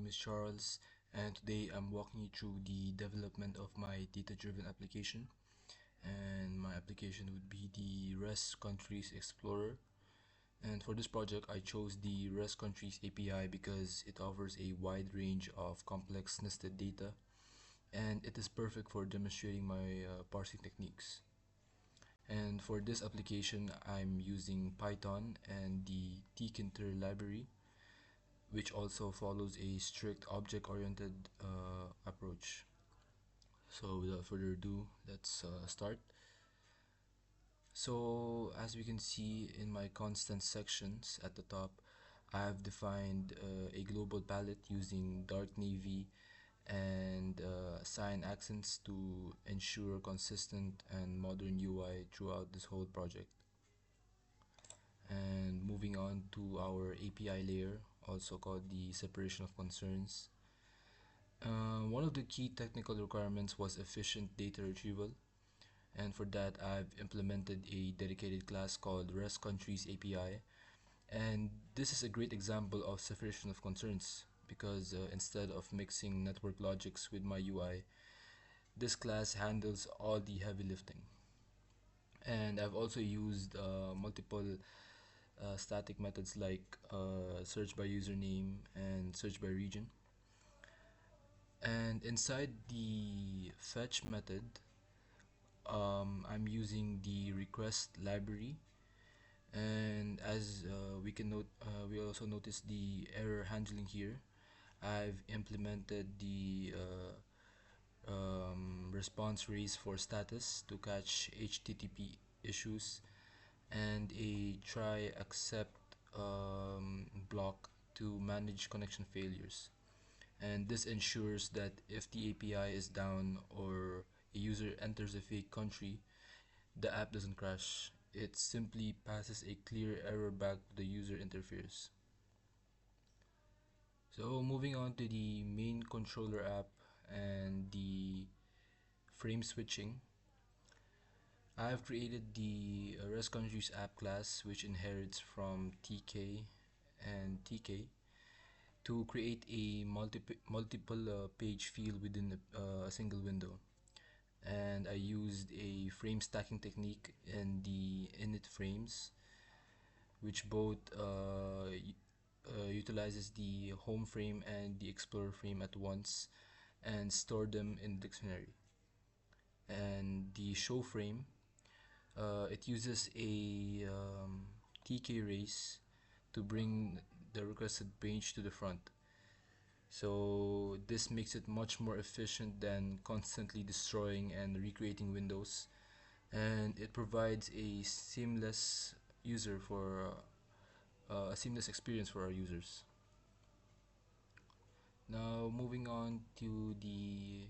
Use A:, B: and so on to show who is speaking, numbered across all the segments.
A: is Charles, and today I'm walking you through the development of my data-driven application. And my application would be the REST Countries Explorer. And for this project, I chose the REST Countries API because it offers a wide range of complex nested data, and it is perfect for demonstrating my parsing techniques. And for this application, I'm using Python and the Techinical library, which also follows a strict object-oriented approach. So without further ado, let's start. So as we can see in my constant sections at the top, I have defined a global palette using dark navy and cyan accents to ensure consistent and modern UI throughout this whole project. And moving on to our API layer, also called the separation of concerns. One of the key technical requirements was efficient data retrieval, and for that I've implemented a dedicated class called REST Countries API. And this is a great example of separation of concerns because instead of mixing network logics with my UI, this class handles all the heavy lifting. And I've also used multiple static methods like search by username and search by region. And inside the fetch method, I'm using the request library, and as we also notice the error handling here. I've implemented the response raise for status to catch HTTP issues, and a try accept block to manage connection failures. And this ensures that if the API is down or a user enters a fake country, the app doesn't crash. It simply passes a clear error back to the user interface. So moving on to the main controller app and the frame switching, I've created the REST Countries app class, which inherits from TK and TK, to create a multiple page field within a single window. And I used a frame stacking technique in the init frames, which both utilizes the home frame and the explorer frame at once and store them in the dictionary. And the show frame, it uses a TK race to bring the requested page to the front. So this makes it much more efficient than constantly destroying and recreating windows, and it provides a seamless user for a seamless experience for our users. Now moving on to the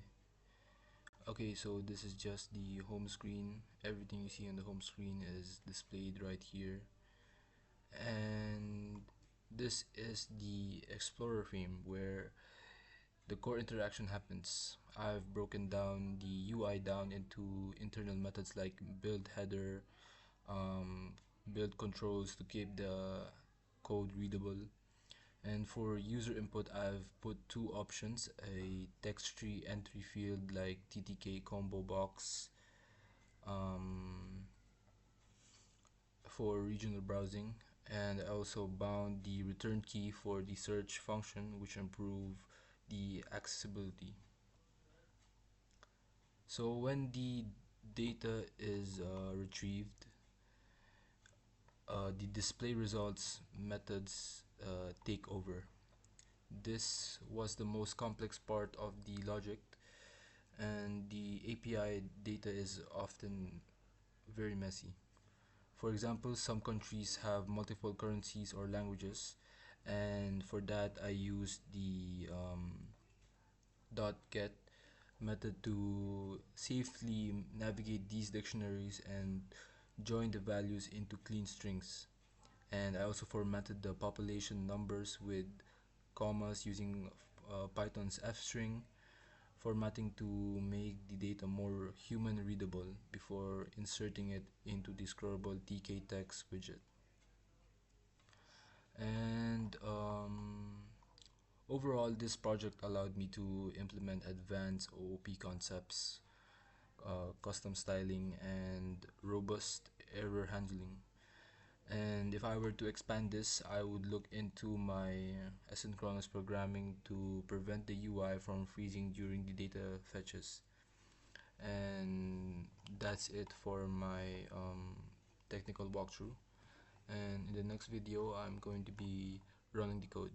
A: okay, so this is just the home screen. Everything you see on the home screen is displayed right here, and this is the explorer frame where the core interaction happens. I've broken down the UI down into internal methods like build header, um, build controls to keep the code readable. And for user input, I've put two options: a text tree entry field like TTK combo box um, for regional browsing, and I also bound the return key for the search function, which improve the accessibility. So when the data is retrieved, the display results methods take over. This was the most complex part of the logic, and the API data is often very messy. For example, some countries have multiple currencies or languages, and for that I used the .get method to safely navigate these dictionaries and join the values into clean strings. And I also formatted the population numbers with commas using Python's fstring formatting to make the data more human readable before inserting it into the scrollable TK text widget. And Overall, this project allowed me to implement advanced OOP concepts, custom styling, and robust error handling. And if I were to expand this, I would look into my asynchronous programming to prevent the UI from freezing during the data fetches. And that's it for my technical walkthrough. And in the next video, I'm going to be running the code.